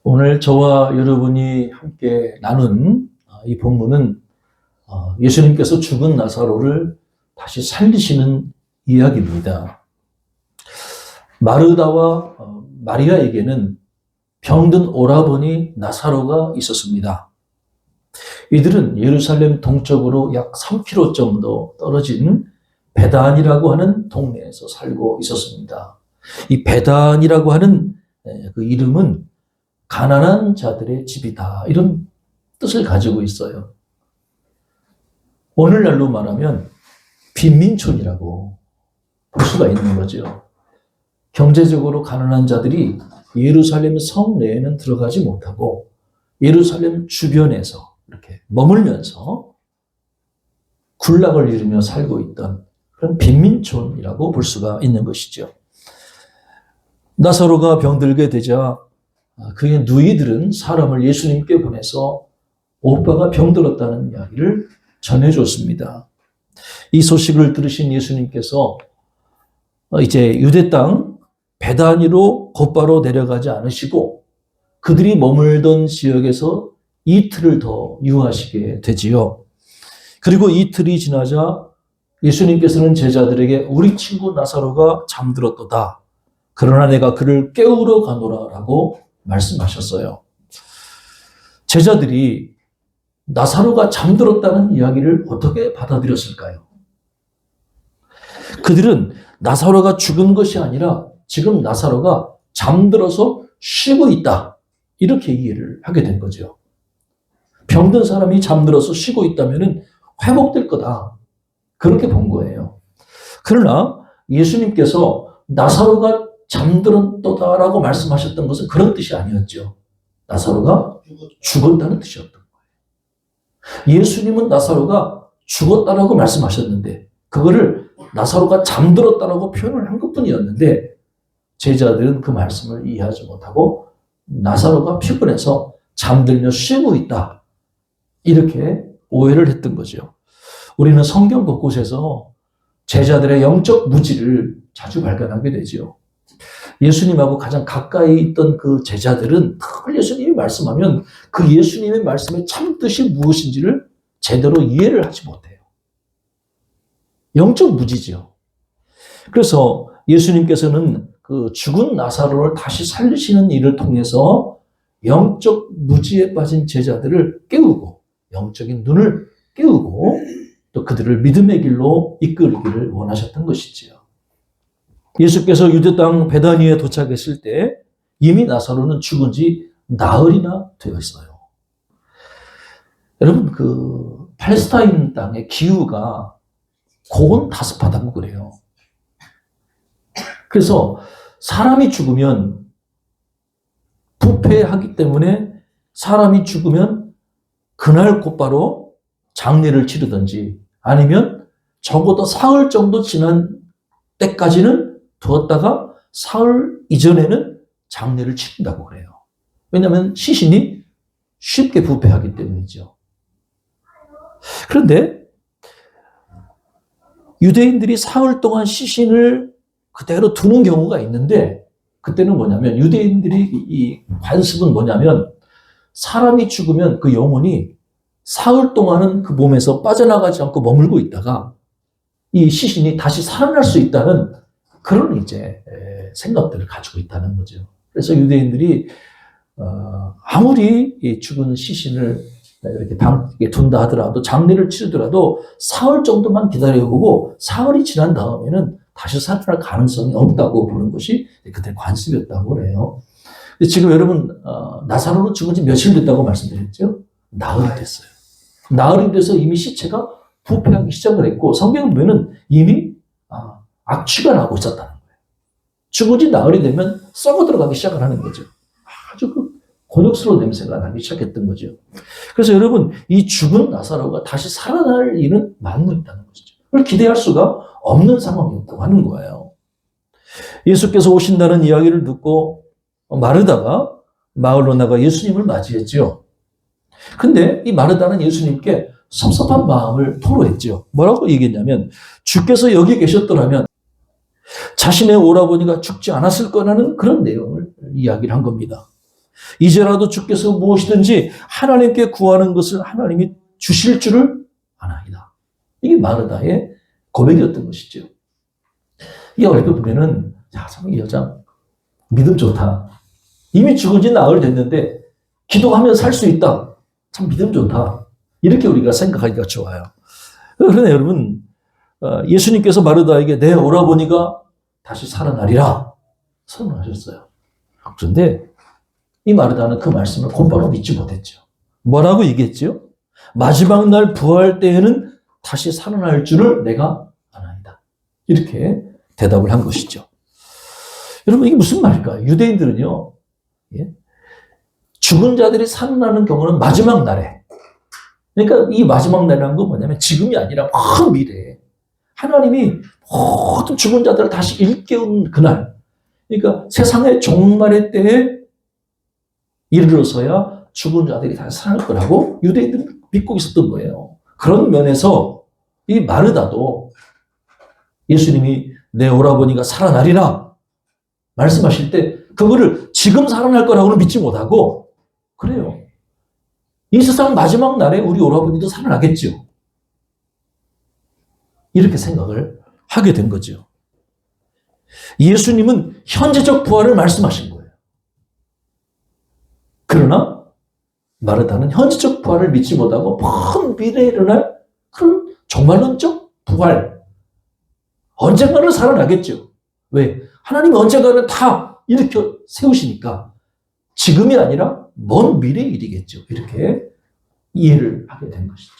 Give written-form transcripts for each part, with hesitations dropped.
오늘 저와 여러분이 함께 나눈 이 본문은 예수님께서 죽은 나사로를 다시 살리시는 이야기입니다. 마르다와 마리아에게는 병든 오라버니 나사로가 있었습니다. 이들은 예루살렘 동쪽으로 약 3km 정도 떨어진 베단이라고 하는 동네에서 살고 있었습니다. 이 베단이라고 하는 그 이름은 가난한 자들의 집이다, 이런 뜻을 가지고 있어요. 오늘날로 말하면 빈민촌이라고 볼 수가 있는 거죠. 경제적으로 가난한 자들이 예루살렘 성 내에는 들어가지 못하고 예루살렘 주변에서 이렇게 머물면서 군락을 이루며 살고 있던 그런 빈민촌이라고 볼 수가 있는 것이죠. 나사로가 병들게 되자 그의 누이들은 사람을 예수님께 보내서 오빠가 병들었다는 이야기를 전해줬습니다. 이 소식을 들으신 예수님께서 이제 유대 땅 베다니로 곧바로 내려가지 않으시고 그들이 머물던 지역에서 이틀을 더 유하시게 되지요. 그리고 이틀이 지나자 예수님께서는 제자들에게 우리 친구 나사로가 잠들었도다. 그러나 내가 그를 깨우러 가노라라고 말씀하셨어요. 제자들이 나사로가 잠들었다는 이야기를 어떻게 받아들였을까요? 그들은 나사로가 죽은 것이 아니라 지금 나사로가 잠들어서 쉬고 있다, 이렇게 이해를 하게 된 거죠. 병든 사람이 잠들어서 쉬고 있다면 회복될 거다, 그렇게 본 거예요. 그러나 예수님께서 나사로가 잠들었다라고 말씀하셨던 것은 그런 뜻이 아니었죠. 나사로가 죽었다는 뜻이었던 거예요. 예수님은 나사로가 죽었다라고 말씀하셨는데 그거를 나사로가 잠들었다라고 표현을 한 것뿐이었는데 제자들은 그 말씀을 이해하지 못하고 나사로가 피곤해서 잠들며 쉬고 있다, 이렇게 오해를 했던 거죠. 우리는 성경 곳곳에서 제자들의 영적 무지를 자주 발견하게 되죠. 예수님하고 가장 가까이 있던 그 제자들은 늘 예수님이 말씀하면 그 예수님의 말씀의 참뜻이 무엇인지를 제대로 이해를 하지 못해요. 영적 무지죠. 그래서 예수님께서는 그 죽은 나사로를 다시 살리시는 일을 통해서 영적 무지에 빠진 제자들을 깨우고 영적인 눈을 깨우고 또 그들을 믿음의 길로 이끌기를 원하셨던 것이지요. 예수께서 유대 땅 베다니에 도착했을 때 이미 나사로는 죽은 지 나흘이나 되어 있어요. 여러분, 그 팔레스타인 땅의 기후가 고온다습하다고 그래요. 그래서 사람이 죽으면 부패하기 때문에 사람이 죽으면 그날 곧바로 장례를 치르든지 아니면 적어도 사흘 정도 지난 때까지는 두었다가 사흘 이전에는 장례를 치른다고 그래요. 왜냐하면 시신이 쉽게 부패하기 때문이죠. 그런데 유대인들이 사흘 동안 시신을 그대로 두는 경우가 있는데 그때는 뭐냐면 유대인들이 이 관습은 뭐냐면 사람이 죽으면 그 영혼이 사흘 동안은 그 몸에서 빠져나가지 않고 머물고 있다가 이 시신이 다시 살아날 수 있다는 그런 이제 생각들을 가지고 있다는 거죠. 그래서 유대인들이 아무리 죽은 시신을 이렇게 둔다 하더라도 장례를 치르더라도 사흘 정도만 기다려보고 사흘이 지난 다음에는 다시 살아날 가능성이 없다고 보는 것이 그때 관습이었다고 그래요. 근데 지금 여러분 나사로는 죽은 지 며칠 됐다고 말씀드렸죠? 나흘이 됐어요. 나흘이 돼서 이미 시체가 부패하기 시작을 했고 성경을 보면 이미 악취가 나고 있었다는 거예요. 죽은 지 나흘이 되면 썩어 들어가기 시작을 하는 거죠. 아주 그 곤욕스러운 냄새가 나기 시작했던 거죠. 그래서 여러분, 이 죽은 나사로가 다시 살아날 일은 만무했다는 것이죠. 그걸 기대할 수가 없는 상황이었다고 하는 거예요. 예수께서 오신다는 이야기를 듣고 마르다가 마을로 나가 예수님을 맞이했죠. 근데 이 마르다는 예수님께 섭섭한 마음을 토로했죠. 뭐라고 얘기했냐면 주께서 여기 계셨더라면 자신의 오라버니가 죽지 않았을 거라는 그런 내용을 이야기를 한 겁니다. 이제라도 주께서 무엇이든지 하나님께 구하는 것을 하나님이 주실 줄을 아나이다. 이게 마르다의 고백이었던 것이죠. 이 얼핏 보면은 참 이 여자 믿음 좋다. 이미 죽은 지 나흘 됐는데 기도하면 살 수 있다. 참 믿음 좋다. 이렇게 우리가 생각하기가 좋아요. 그러나 여러분, 예수님께서 마르다에게 내 오라버니가 다시 살아나리라 선언하셨어요. 그런데 이 마르다는 그 말씀을 곧바로 믿지 못했죠. 뭐라고 얘기했죠? 마지막 날 부활 때에는 다시 살아날 줄을 내가 아나이다. 이렇게 대답을 한 것이죠. 여러분, 이게 무슨 말일까요? 유대인들은요, 죽은 자들이 살아나는 경우는 마지막 날에, 그러니까 이 마지막 날이라는 건 뭐냐면 지금이 아니라 먼 미래에 하나님이 모든 죽은 자들을 다시 일깨운 그날, 그러니까 세상의 종말의 때에 이르러서야 죽은 자들이 다시 살아날 거라고 유대인들은 믿고 있었던 거예요. 그런 면에서 이 마르다도 예수님이 내 오라버니가 살아나리라 말씀하실 때 그거를 지금 살아날 거라고는 믿지 못하고, 그래요, 이 세상 마지막 날에 우리 오라버니도 살아나겠죠. 이렇게 생각을 하게 된 거죠. 예수님은 현재적 부활을 말씀하신 거예요. 그러나 마르다는 현재적 부활을 믿지 못하고 먼 미래에 일어날 그런 종말론적 부활, 언젠가는 살아나겠죠. 왜? 하나님이 언젠가는 다 일으켜 세우시니까 지금이 아니라 먼 미래의 일이겠죠. 이렇게 이해를 하게 된 것이죠.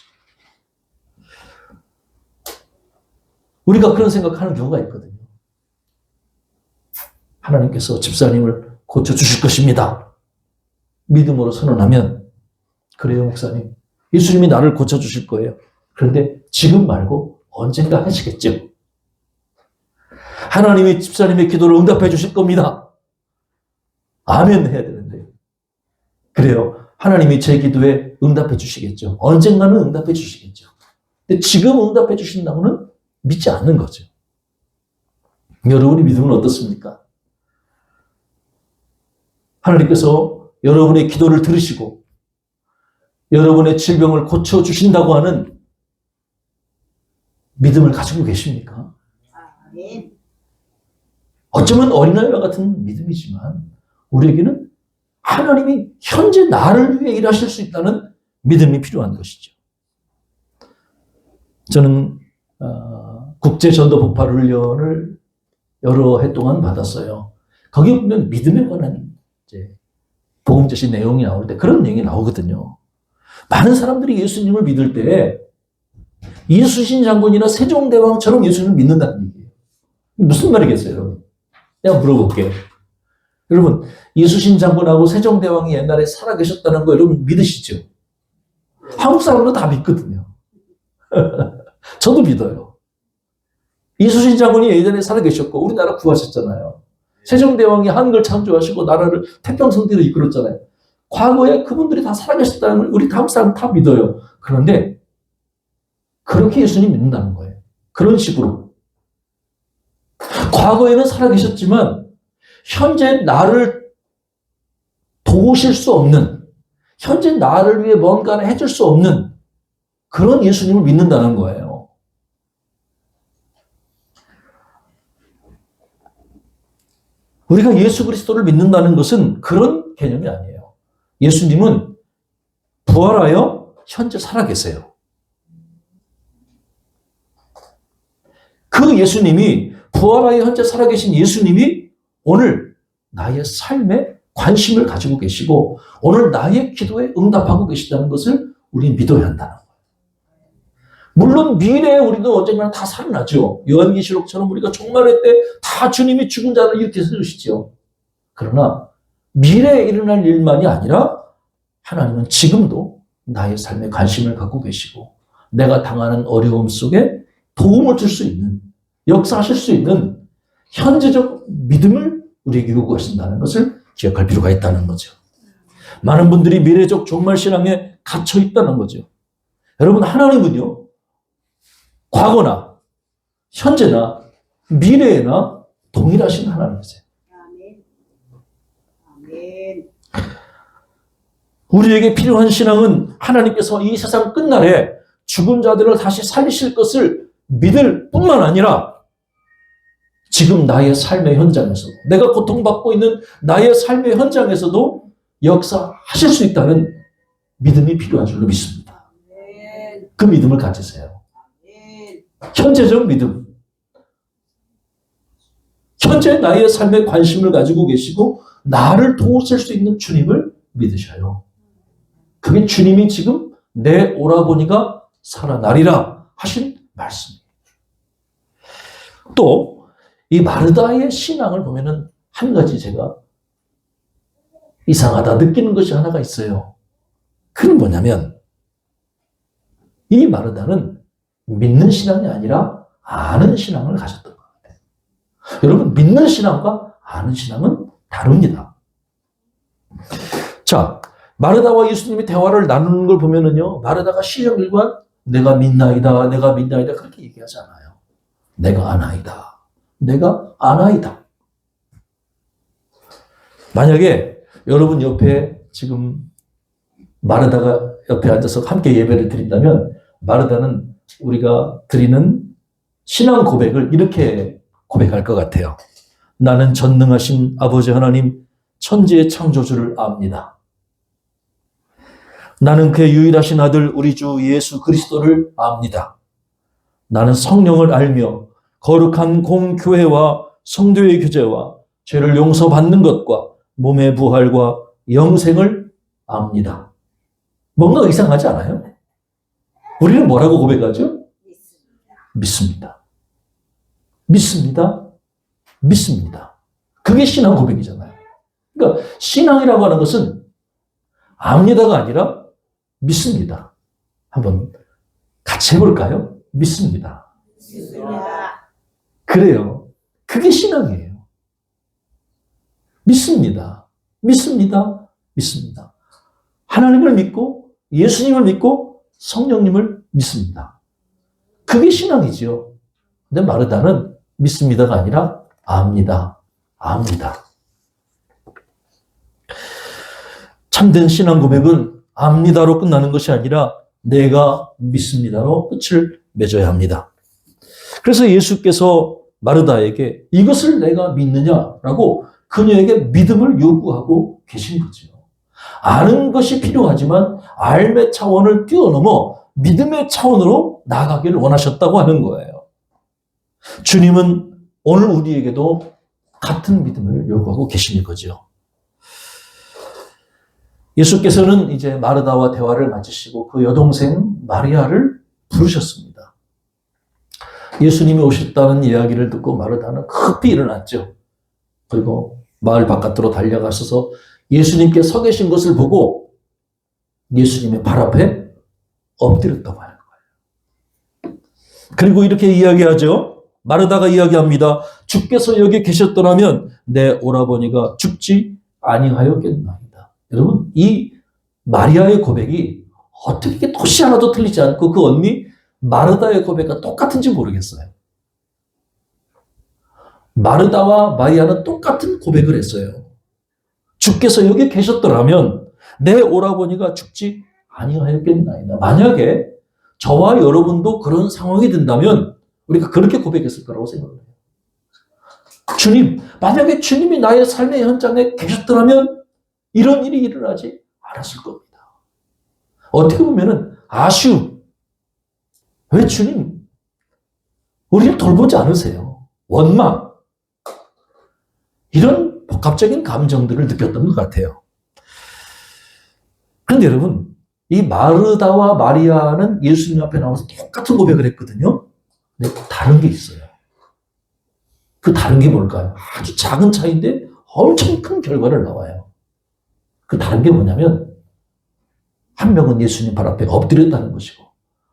우리가 그런 생각하는 경우가 있거든요. 하나님께서 집사님을 고쳐주실 것입니다. 믿음으로 선언하면, 그래요 목사님, 예수님이 나를 고쳐주실 거예요. 그런데 지금 말고 언젠가 하시겠죠. 하나님이 집사님의 기도를 응답해 주실 겁니다. 아멘 해야 되는데, 그래요, 하나님이 제 기도에 응답해 주시겠죠. 언젠가는 응답해 주시겠죠. 근데 지금 응답해 주신다고는 믿지 않는 거죠. 여러분의 믿음은 어떻습니까? 하나님께서 여러분의 기도를 들으시고 여러분의 질병을 고쳐주신다고 하는 믿음을 가지고 계십니까? 어쩌면 어린아이와 같은 믿음이지만 우리에게는 하나님이 현재 나를 위해 일하실 수 있다는 믿음이 필요한 것이죠. 저는 국제전도폭발훈련을 여러 해 동안 받았어요. 거기 보면 믿음에 관한 복음제시 내용이 나올 때 그런 내용이 나오거든요. 많은 사람들이 예수님을 믿을 때 이순신 장군이나 세종대왕처럼 예수님을 믿는다는 얘기예요. 무슨 말이겠어요, 여러분? 내가 물어볼게요. 여러분, 이순신 장군하고 세종대왕이 옛날에 살아계셨다는 거 여러분 믿으시죠? 한국 사람들은 다 믿거든요. 저도 믿어요. 이순신 장군이 예전에 살아계셨고 우리나라 구하셨잖아요. 세종대왕이 한글 창조하시고 나라를 태평성대로 이끌었잖아요. 과거에 그분들이 다 살아계셨다는 걸 우리 한국 사람 다 믿어요. 그런데 그렇게 예수님 믿는다는 거예요. 그런 식으로. 과거에는 살아계셨지만 현재 나를 도우실 수 없는, 현재 나를 위해 뭔가를 해줄 수 없는 그런 예수님을 믿는다는 거예요. 우리가 예수 그리스도를 믿는다는 것은 그런 개념이 아니에요. 예수님은 부활하여 현재 살아계세요. 그 예수님이, 부활하여 현재 살아계신 예수님이 오늘 나의 삶에 관심을 가지고 계시고 오늘 나의 기도에 응답하고 계시다는 것을 우리는 믿어야 한다는 거예요. 물론 미래에 우리도 언젠가는 다 살아나죠. 요한계시록처럼 우리가 종말의 때 다 주님이 죽은 자를 일으켜 세우시죠. 그러나 미래에 일어날 일만이 아니라 하나님은 지금도 나의 삶에 관심을 갖고 계시고 내가 당하는 어려움 속에 도움을 줄 수 있는, 역사하실 수 있는 현재적 믿음을 우리에게 요구하신다는 것을 기억할 필요가 있다는 거죠. 많은 분들이 미래적 종말신앙에 갇혀 있다는 거죠. 여러분, 하나님은요, 과거나 현재나 미래에나 동일하신 하나님이세요. 아멘. 아멘. 우리에게 필요한 신앙은 하나님께서 이 세상 끝날에 죽은 자들을 다시 살리실 것을 믿을 뿐만 아니라 지금 나의 삶의 현장에서, 내가 고통받고 있는 나의 삶의 현장에서도 역사하실 수 있다는 믿음이 필요한 줄로 믿습니다. 그 믿음을 가지세요. 현재적 믿음. 현재 나의 삶에 관심을 가지고 계시고 나를 도우실 수 있는 주님을 믿으셔요. 그게 주님이 지금 내 오라버니가 살아나리라 하신 말씀입니다. 또 이 마르다의 신앙을 보면은 한 가지 제가 이상하다 느끼는 것이 하나가 있어요. 그건 뭐냐면 이 마르다는 믿는 신앙이 아니라 아는 신앙을 가졌던 것 같아요. 여러분, 믿는 신앙과 아는 신앙은 다릅니다. 자, 마르다와 예수님이 대화를 나누는 걸 보면은요, 마르다가 시정일관 내가 믿나이다, 내가 믿나이다 그렇게 얘기하지 않아요. 내가 아나이다. 내가 아나이다. 만약에 여러분 옆에 지금 마르다가 옆에 앉아서 함께 예배를 드린다면 마르다는 우리가 드리는 신앙 고백을 이렇게 고백할 것 같아요. 나는 전능하신 아버지 하나님 천지의 창조주를 압니다. 나는 그의 유일하신 아들 우리 주 예수 그리스도를 압니다. 나는 성령을 알며 거룩한 공교회와 성도의 교제와 죄를 용서받는 것과 몸의 부활과 영생을 압니다. 뭔가 이상하지 않아요? 우리는 뭐라고 고백하죠? 믿습니다. 믿습니다. 믿습니다. 그게 신앙 고백이잖아요. 그러니까 신앙이라고 하는 것은 압니다가 아니라 믿습니다. 한번 같이 해볼까요? 믿습니다. 그래요. 그게 신앙이에요. 믿습니다. 믿습니다. 믿습니다. 하나님을 믿고 예수님을 믿고 성령님을 믿습니다. 그게 신앙이지요. 근데 마르다는 믿습니다가 아니라 압니다. 압니다. 참된 신앙 고백은 압니다로 끝나는 것이 아니라 내가 믿습니다로 끝을 맺어야 합니다. 그래서 예수께서 마르다에게 이것을 내가 믿느냐라고 그녀에게 믿음을 요구하고 계신 거죠. 아는 것이 필요하지만 알의 차원을 뛰어넘어 믿음의 차원으로 나아가기를 원하셨다고 하는 거예요. 주님은 오늘 우리에게도 같은 믿음을 요구하고 계시는 거죠. 예수께서는 이제 마르다와 대화를 마치시고 그 여동생 마리아를 부르셨습니다. 예수님이 오셨다는 이야기를 듣고 마르다는 급히 일어났죠. 그리고 마을 바깥으로 달려가셔서 예수님께 서 계신 것을 보고 예수님의 발 앞에 엎드렸다고 하는 거예요. 그리고 이렇게 이야기하죠. 마르다가 이야기합니다. 주께서 여기 계셨더라면 내 오라버니가 죽지 아니하였겠나이다. 여러분, 이 마리아의 고백이 어떻게 토시 하나도 틀리지 않고 그 언니 마르다의 고백과 똑같은지 모르겠어요. 마르다와 마리아는 똑같은 고백을 했어요. 주께서 여기 계셨더라면 내 오라버니가 죽지 아니하였겠나이다. 만약에 저와 여러분도 그런 상황이 된다면 우리가 그렇게 고백했을 거라고 생각해요. 주님, 만약에 주님이 나의 삶의 현장에 계셨더라면 이런 일이 일어나지 않았을 겁니다. 어떻게 보면은 아쉬움. 왜 주님 우리를 돌보지 않으세요? 원망. 이런 복합적인 감정들을 느꼈던 것 같아요. 그런데 여러분, 이 마르다와 마리아는 예수님 앞에 나와서 똑같은 고백을 했거든요. 근데 다른 게 있어요. 그 다른 게 뭘까요? 아주 작은 차이인데 엄청 큰 결과를 나와요. 그 다른 게 뭐냐면 한 명은 예수님 발 앞에 엎드렸다는 것이고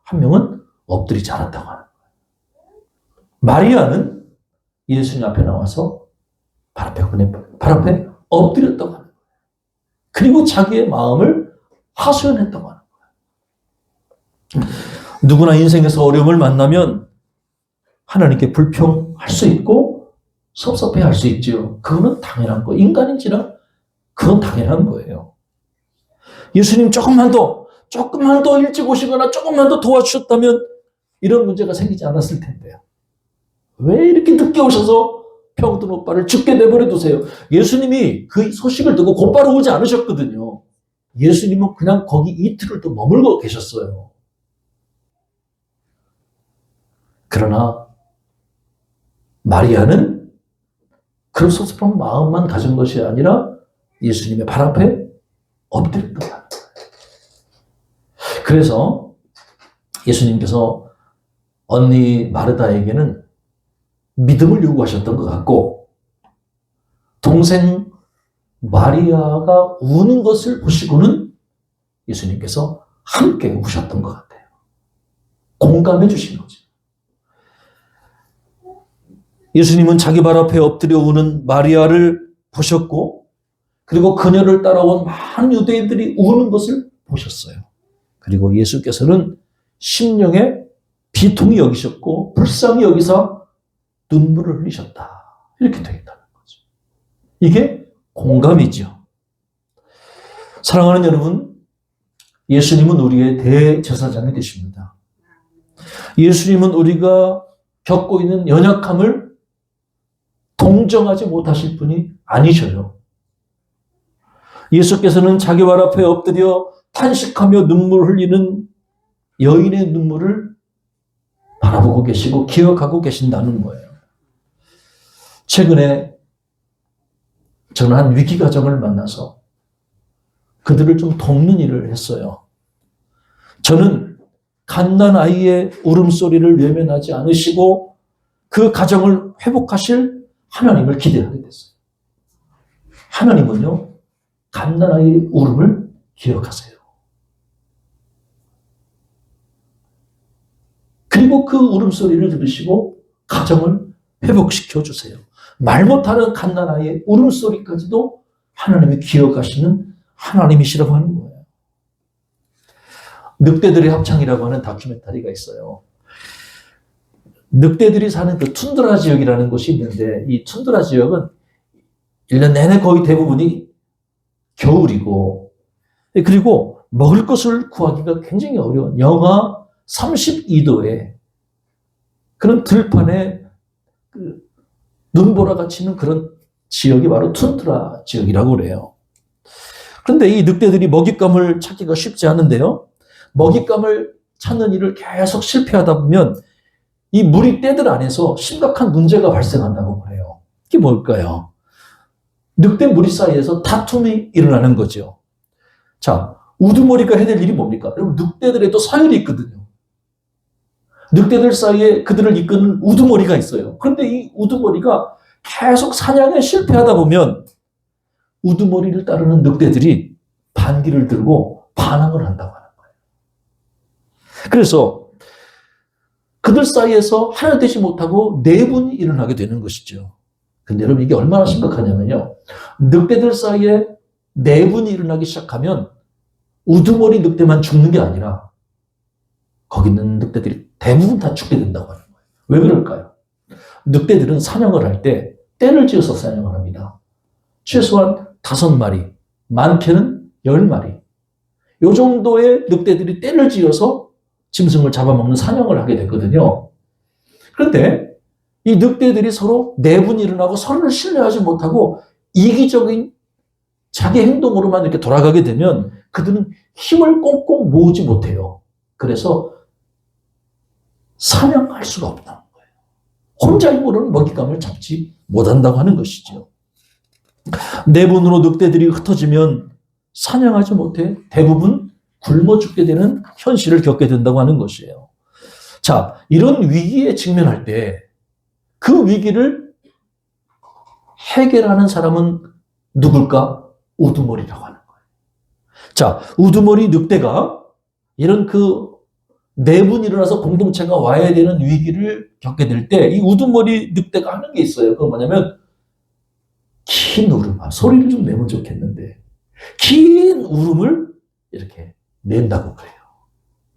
한 명은 엎드리지 않았다고 하는 거예요. 마리아는 예수님 앞에 나와서 발 앞에 엎드렸다고 하는 거예요. 그리고 자기의 마음을 하소연했다고 하는 거예요. 누구나 인생에서 어려움을 만나면 하나님께 불평할 수 있고 섭섭해할 수 있죠. 그거는 당연한 거예요. 인간인지라 그건 당연한 거예요. 예수님 조금만 더 일찍 오시거나 조금만 더 도와주셨다면 이런 문제가 생기지 않았을 텐데요. 왜 이렇게 늦게 오셔서 병든 오빠를 죽게 내버려 두세요? 예수님이 그 소식을 듣고 곧바로 오지 않으셨거든요. 예수님은 그냥 거기 이틀을 또 머물고 계셨어요. 그러나 마리아는 그런 섭섭한 마음만 가진 것이 아니라 예수님의 발 앞에 엎드렸던 거예요. 그래서 예수님께서 언니 마르다에게는 믿음을 요구하셨던 것 같고, 동생 마리아가 우는 것을 보시고는 예수님께서 함께 우셨던 것 같아요. 공감해 주신 거죠. 예수님은 자기 발 앞에 엎드려 우는 마리아를 보셨고, 그리고 그녀를 따라온 많은 유대인들이 우는 것을 보셨어요. 그리고 예수께서는 심령에 비통이 여기셨고 불쌍히 여기사 눈물을 흘리셨다. 이렇게 되어 있다는 거죠. 이게 공감이죠. 사랑하는 여러분, 예수님은 우리의 대제사장이 되십니다. 예수님은 우리가 겪고 있는 연약함을 동정하지 못하실 분이 아니셔요. 예수께서는 자기 발 앞에 엎드려 탄식하며 눈물 흘리는 여인의 눈물을 바라보고 계시고 기억하고 계신다는 거예요. 최근에 저는 한 위기 가정을 만나서 그들을 좀 돕는 일을 했어요. 저는 갓난 아이의 울음소리를 외면하지 않으시고 그 가정을 회복하실 하나님을 기대하게 됐어요. 하나님은요, 갓난 아이의 울음을 기억하세요. 그리고 그 울음소리를 들으시고 가정을 회복시켜 주세요. 말 못하는 갓난아이의 울음소리까지도 하나님이 기억하시는 하나님이시라고 하는 거예요. 늑대들의 합창이라고 하는 다큐멘터리가 있어요. 늑대들이 사는 그 툰드라 지역이라는 곳이 있는데, 이 툰드라 지역은 1년 내내 거의 대부분이 겨울이고, 그리고 먹을 것을 구하기가 굉장히 어려운 영하 32도에 그런 들판에 눈보라가 치는 그런 지역이 바로 툰드라 지역이라고 그래요. 그런데 이 늑대들이 먹잇감을 찾기가 쉽지 않은데요. 먹잇감을 찾는 일을 계속 실패하다 보면 이 무리떼들 안에서 심각한 문제가 발생한다고 그래요. 이게 뭘까요? 늑대 무리 사이에서 다툼이 일어나는 거죠. 자, 우두머리가 해야 될 일이 뭡니까? 여러분, 늑대들에도 서열이 있거든요. 늑대들 사이에 그들을 이끄는 우두머리가 있어요. 그런데 이 우두머리가 계속 사냥에 실패하다 보면 우두머리를 따르는 늑대들이 반기를 들고 반항을 한다고 하는 거예요. 그래서 그들 사이에서 하나 되지 못하고 내분이 일어나게 되는 것이죠. 근데 여러분, 이게 얼마나 심각하냐면요. 늑대들 사이에 내분이 일어나기 시작하면 우두머리 늑대만 죽는 게 아니라 거기 있는 늑대들이 대부분 다 죽게 된다고 하는 거예요. 왜 그럴까요? 늑대들은 사냥을 할 때 떼를 지어서 사냥을 합니다. 최소한 5마리, 많게는 10마리. 이 정도의 늑대들이 떼를 지어서 짐승을 잡아먹는 사냥을 하게 됐거든요. 그런데 이 늑대들이 서로 내분이 일어나고 서로를 신뢰하지 못하고 이기적인 자기 행동으로만 이렇게 돌아가게 되면 그들은 힘을 꽁꽁 모으지 못해요. 그래서 사냥할 수가 없다는 거예요. 혼자 힘으로는 먹잇감을 잡지 못한다고 하는 것이죠. 내분으로 늑대들이 흩어지면 사냥하지 못해 대부분 굶어 죽게 되는 현실을 겪게 된다고 하는 것이에요. 자, 이런 위기에 직면할 때 그 위기를 해결하는 사람은 누굴까? 우두머리라고 하는 거예요. 자, 우두머리 늑대가 이런 그 내분이 일어나서 공동체가 와야 되는 위기를 겪게 될 때 이 우두머리 늑대가 하는 게 있어요. 그건 뭐냐면 긴 울음, 소리를 좀 내면 좋겠는데 긴 울음을 이렇게 낸다고 그래요.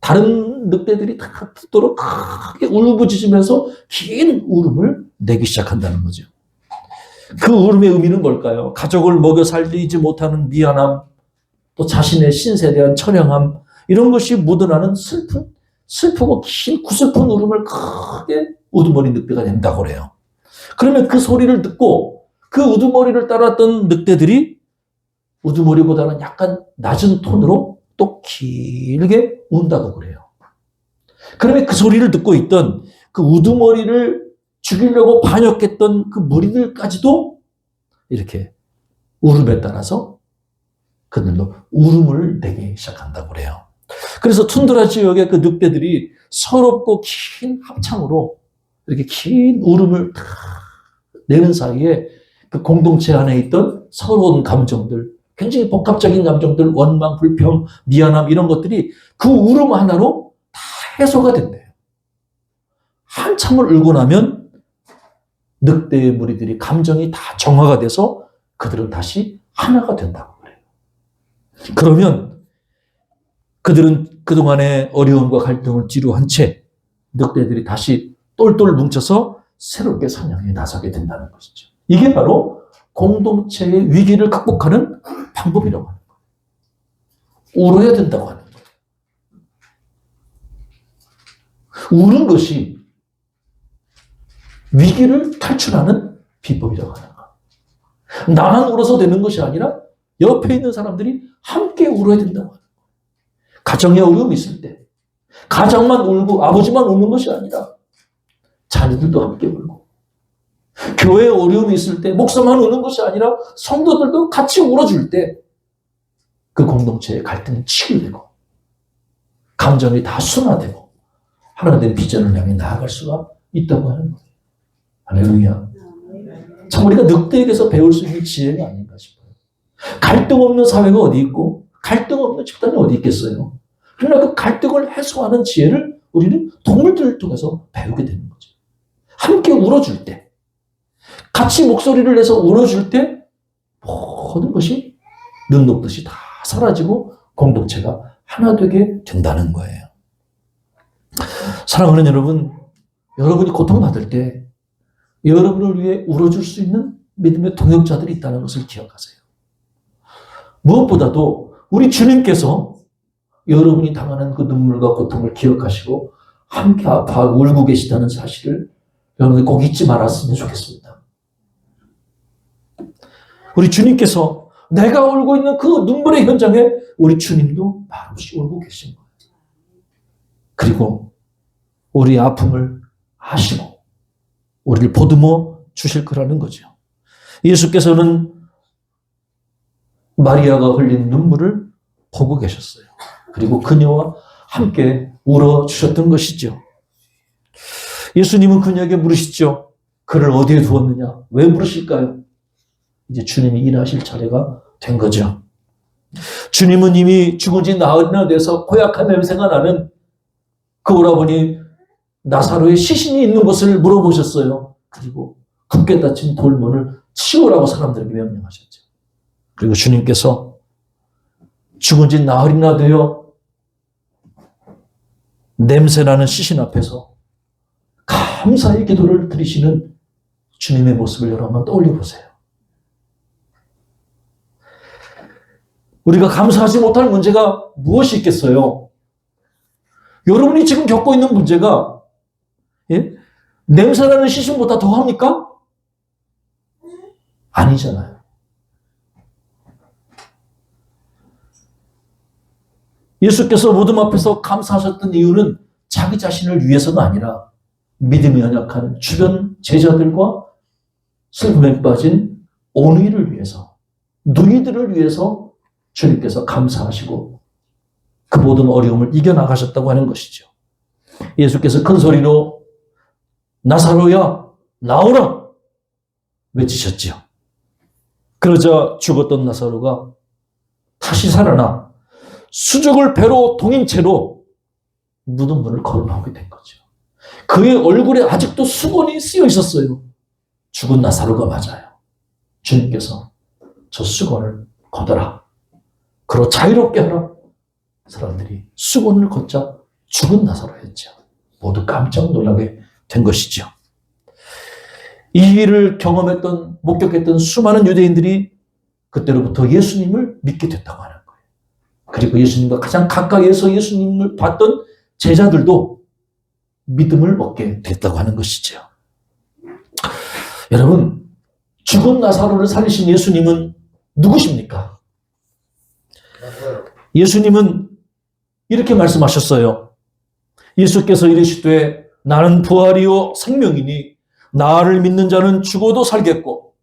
다른 늑대들이 다 듣도록 크게 울부짖으면서 긴 울음을 내기 시작한다는 거죠. 그 울음의 의미는 뭘까요? 가족을 먹여 살리지 못하는 미안함, 또 자신의 신세에 대한 처량함, 이런 것이 묻어나는 슬프고 긴 구슬픈 울음을 크게 우두머리 늑대가 낸다고 그래요. 그러면 그 소리를 듣고 그 우두머리를 따랐던 늑대들이 우두머리보다는 약간 낮은 톤으로 또 길게 운다고 그래요. 그러면 그 소리를 듣고 있던 그 우두머리를 죽이려고 반역했던 그 무리들까지도 이렇게 울음에 따라서 그들도 울음을 내기 시작한다고 그래요. 그래서 툰드라 지역의 그 늑대들이 서럽고 긴 합창으로 이렇게 긴 울음을 내는 사이에 그 공동체 안에 있던 서러운 감정들, 굉장히 복합적인 감정들, 원망, 불평, 미안함, 이런 것들이 그 울음 하나로 다 해소가 된대요. 한참을 울고 나면 늑대의 무리들이 감정이 다 정화가 돼서 그들은 다시 하나가 된다고 그래요. 그러면 그들은 그동안의 어려움과 갈등을 뒤로한 채 늑대들이 다시 똘똘 뭉쳐서 새롭게 사냥에 나서게 된다는 것이죠. 이게 바로 공동체의 위기를 극복하는 방법이라고 하는 거예요. 울어야 된다고 하는 거예요. 우는 것이 위기를 탈출하는 비법이라고 하는 거예요. 나만 울어서 되는 것이 아니라 옆에 있는 사람들이 함께 울어야 된다고 하는 거예요. 가정에 어려움이 있을 때 가장만 울고 아버지만 우는 것이 아니라 자녀들도 함께 울고, 교회에 어려움이 있을 때 목사만 우는 것이 아니라 성도들도 같이 울어줄 때 그 공동체의 갈등이 치유되고 감정이 다 순화되고 하나님의 비전을 향해 나아갈 수가 있다고 하는 거예요. 할렐루야. 참 우리가 늑대에게서 배울 수 있는 지혜가 아닌가 싶어요. 갈등 없는 사회가 어디 있고 갈등 없는 집단이 어디 있겠어요. 그러나 그 갈등을 해소하는 지혜를 우리는 동물들을 통해서 배우게 되는 거죠. 함께 울어줄 때, 같이 목소리를 내서 울어줄 때 모든 것이 눈 녹듯이 다 사라지고 공동체가 하나 되게 된다는 거예요. 사랑하는 여러분, 여러분이 고통받을 때 여러분을 위해 울어줄 수 있는 믿음의 동역자들이 있다는 것을 기억하세요. 무엇보다도 우리 주님께서 여러분이 당하는 그 눈물과 고통을 기억하시고 함께 아파하고 울고 계시다는 사실을 여러분이 꼭 잊지 말았으면 좋겠습니다. 우리 주님께서 내가 울고 있는 그 눈물의 현장에 우리 주님도 말없이 울고 계신 거예요. 그리고 우리의 아픔을 아시고 우리를 보듬어 주실 거라는 거죠. 예수께서는 마리아가 흘린 눈물을 보고 계셨어요. 그리고 그녀와 함께 울어주셨던 것이죠. 예수님은 그녀에게 물으시죠. 그를 어디에 두었느냐? 왜 물으실까요? 이제 주님이 일하실 차례가 된 거죠. 주님은 이미 죽은 지 나흘이나 돼서 고약한 냄새가 나는 그 오라버니 나사로의 시신이 있는 곳을 물어보셨어요. 그리고 굳게 닫힌 돌문을 치우라고 사람들에게 명령하셨죠. 그리고 주님께서 죽은 지 나흘이나 되어 냄새나는 시신 앞에서 감사의 기도를 드리시는 주님의 모습을 여러분 떠올려 보세요. 우리가 감사하지 못할 문제가 무엇이 있겠어요? 여러분이 지금 겪고 있는 문제가 냄새나는 시신보다 더합니까? 아니잖아요. 예수께서 무덤 앞에서 감사하셨던 이유는 자기 자신을 위해서가 아니라 믿음이 연약한 주변 제자들과 슬픔에 빠진 온유를 위해서, 누이들을 위해서 주님께서 감사하시고 그 모든 어려움을 이겨나가셨다고 하는 것이죠. 예수께서 큰 소리로 나사로야 나오라 외치셨지요. 그러자 죽었던 나사로가 다시 살아나 수족을 배로 동인 채로 무덤 문을 걸어나오게 된 거죠. 그의 얼굴에 아직도 수건이 쓰여 있었어요. 죽은 나사로가 맞아요. 주님께서 저 수건을 걷어라. 그로 자유롭게 하라. 사람들이 수건을 걷자 죽은 나사로였죠. 모두 깜짝 놀라게 된 것이죠. 이 일을 경험했던, 목격했던 수많은 유대인들이 그때로부터 예수님을 믿게 됐다고 하는 거예요. 그리고 예수님과 가장 가까이에서 예수님을 봤던 제자들도 믿음을 얻게 됐다고 하는 것이죠. 여러분, 죽은 나사로를 살리신 예수님은 누구십니까? 예수님은 이렇게 말씀하셨어요. 예수께서 이르시되 나는 부활이요 생명이니 나를 믿는 자는 죽어도 살겠고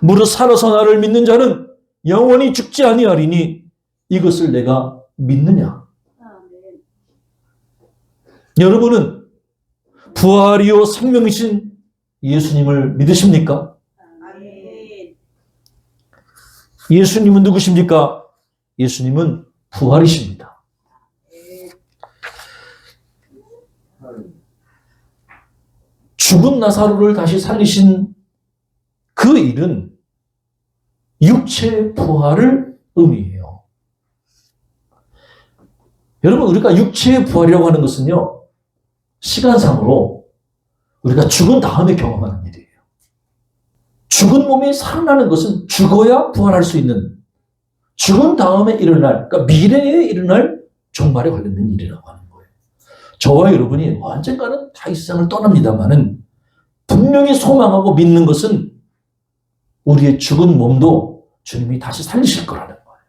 무릇 살아서 나를 믿는 자는 영원히 죽지 아니하리니 이것을 내가 믿느냐? 여러분은 부활이요 생명이신 예수님을 믿으십니까? 예수님은 누구십니까? 예수님은 부활이십니다. 죽은 나사로를 다시 살리신 그 일은 육체의 부활을 의미해요. 여러분, 우리가 육체의 부활이라고 하는 것은요, 시간상으로 우리가 죽은 다음에 경험하는 일이에요. 죽은 몸이 살아나는 것은 죽어야 부활할 수 있는, 죽은 다음에 일어날, 그러니까 미래에 일어날 종말에 관련된 일이라고 하는 거예요. 저와 여러분이 언젠가는 다 이 세상을 떠납니다만은 분명히 소망하고 믿는 것은 우리의 죽은 몸도 주님이 다시 살리실 거라는 거예요.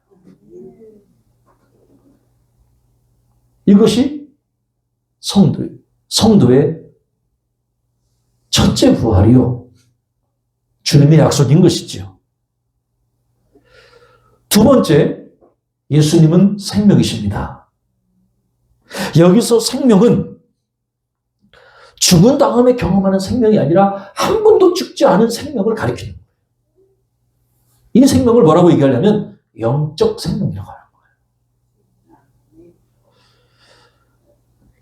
이것이 성도의 첫째 부활이요, 주님의 약속인 것이지요. 두 번째, 예수님은 생명이십니다. 여기서 생명은 죽은 다음에 경험하는 생명이 아니라 한 번도 죽지 않은 생명을 가리키는 거예요. 이 생명을 뭐라고 얘기하려면 영적 생명이라고 하는 거예요.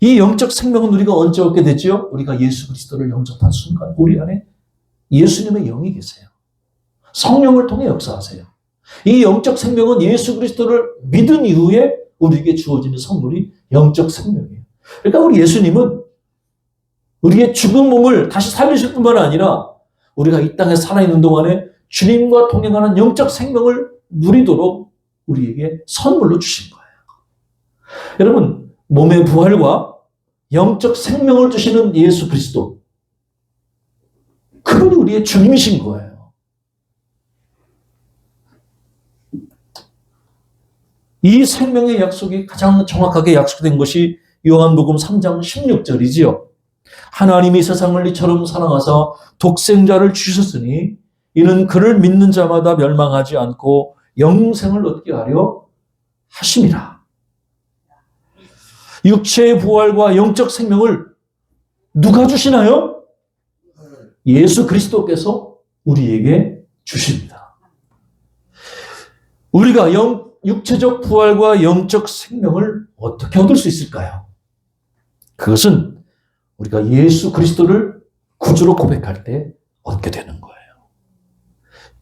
이 영적 생명은 우리가 언제 얻게 되죠? 우리가 예수 그리스도를 영접한 순간 우리 안에 예수님의 영이 계세요. 성령을 통해 역사하세요. 이 영적 생명은 예수 그리스도를 믿은 이후에 우리에게 주어지는 선물이 영적 생명이에요. 그러니까 우리 예수님은 우리의 죽은 몸을 다시 살리실 뿐만 아니라 우리가 이 땅에 살아있는 동안에 주님과 동행하는 영적 생명을 누리도록 우리에게 선물로 주신 거예요. 여러분, 몸의 부활과 영적 생명을 주시는 예수 그리스도, 그분이 우리의 주님이신 거예요. 이 생명의 약속이 가장 정확하게 약속된 것이 요한복음 3장 16절이지요. 하나님이 세상을 이처럼 사랑하사 독생자를 주셨으니 이는 그를 믿는 자마다 멸망하지 않고 영생을 얻게 하려 하심이라. 육체의 부활과 영적 생명을 누가 주시나요? 예수 그리스도께서 우리에게 주십니다. 우리가 육체적 부활과 영적 생명을 어떻게 얻을 수 있을까요? 그것은 우리가 예수 그리스도를 구주로 고백할 때 얻게 되는 거예요.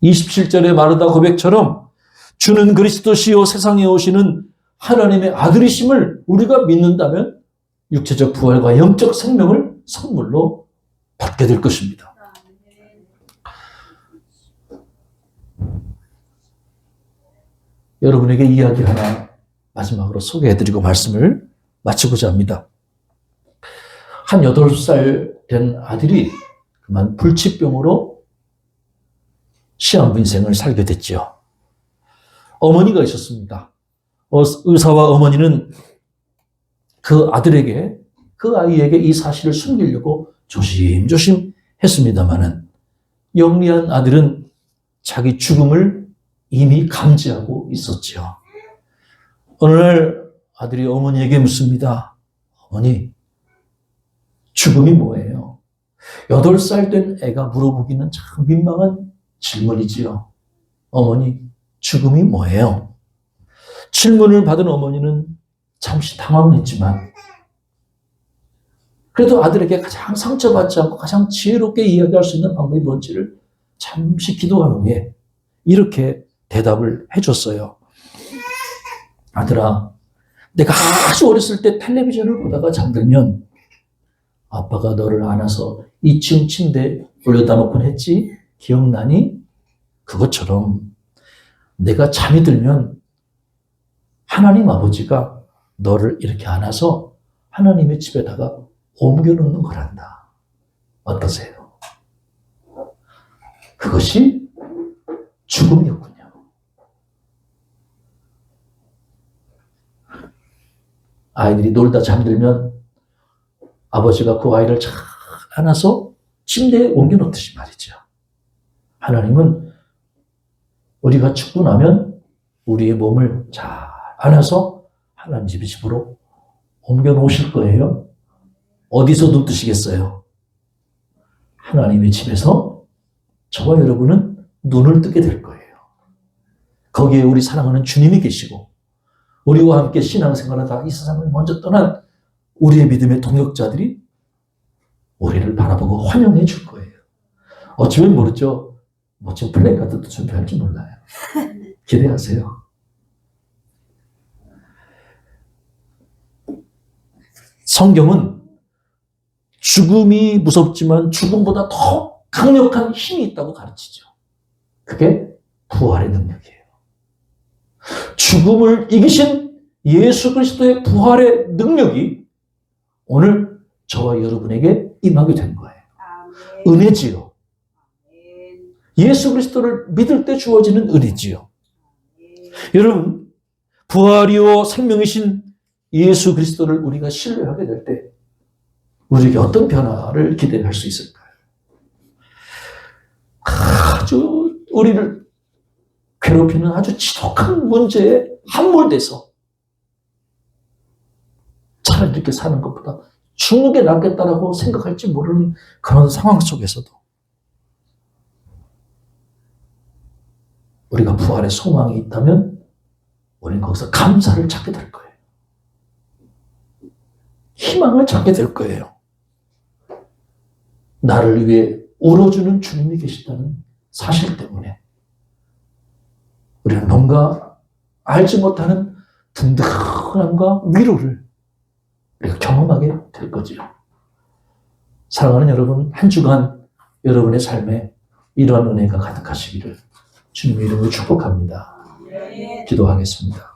27절의 마르다 고백처럼 주는 그리스도시요 세상에 오시는 하나님의 아들이심을 우리가 믿는다면 육체적 부활과 영적 생명을 선물로 받게 될 것입니다. 여러분에게 이야기 하나 마지막으로 소개해드리고 말씀을 마치고자 합니다. 한 8살 된 아들이 그만 불치병으로 시한부 인생을 살게 됐죠. 어머니가 있었습니다. 의사와 어머니는 그 아들에게, 그 아이에게 이 사실을 숨기려고 조심조심 했습니다마는 영리한 아들은 자기 죽음을 이미 감지하고 있었죠. 어느 날 아들이 어머니에게 묻습니다. 어머니, 죽음이 뭐예요? 8살 된 애가 물어보기는 참 민망한 질문이지요. 어머니, 죽음이 뭐예요? 질문을 받은 어머니는 잠시 당황했지만 그래도 아들에게 가장 상처받지 않고 가장 지혜롭게 이야기할 수 있는 방법이 뭔지를 잠시 기도한 후에 이렇게 대답을 해줬어요. 아들아, 내가 아주 어렸을 때 텔레비전을 보다가 잠들면 아빠가 너를 안아서 2층 침대에 올려다 놓곤 했지? 기억나니? 그것처럼 내가 잠이 들면 하나님 아버지가 너를 이렇게 안아서 하나님의 집에다가 옮겨놓는 거란다. 어떠세요? 그것이 죽음이었군요. 아이들이 놀다 잠들면 아버지가 그 아이를 잘 안아서 침대에 옮겨놓듯이 말이죠. 하나님은 우리가 죽고 나면 우리의 몸을 잘 안아서 하나님 집으로 옮겨놓으실 거예요. 어디서 눈 뜨시겠어요? 하나님의 집에서 저와 여러분은 눈을 뜨게 될 거예요. 거기에 우리 사랑하는 주님이 계시고 우리와 함께 신앙생활하다 이 세상을 먼저 떠난 우리의 믿음의 동역자들이 우리를 바라보고 환영해 줄 거예요. 어쩌면 모르죠. 멋진 플래카드도 준비할지 몰라요. 기대하세요. 성경은 죽음이 무섭지만 죽음보다 더 강력한 힘이 있다고 가르치죠. 그게 부활의 능력이에요. 죽음을 이기신 예수 그리스도의 부활의 능력이 오늘 저와 여러분에게 임하게 된 거예요. 은혜지요. 예수 그리스도를 믿을 때 주어지는 은혜지요. 여러분, 부활이요 생명이신 예수 그리스도를 우리가 신뢰하게 될 때 우리에게 어떤 변화를 기대할 수 있을까요? 아주 우리를 괴롭히는 아주 지독한 문제에 함몰돼서 차라리 이렇게 사는 것보다 죽는 게 낫겠다라고 생각할지 모르는 그런 상황 속에서도 우리가 부활의 소망이 있다면 우리는 거기서 감사를 찾게 될 거예요. 희망을 찾게 될 거예요. 나를 위해 울어주는 주님이 계시다는 사실 때문에 우리는 뭔가 알지 못하는 든든함과 위로를 우리가 경험하게 될 거지요. 사랑하는 여러분, 한 주간 여러분의 삶에 이러한 은혜가 가득하시기를 주님의 이름으로 축복합니다. 기도하겠습니다.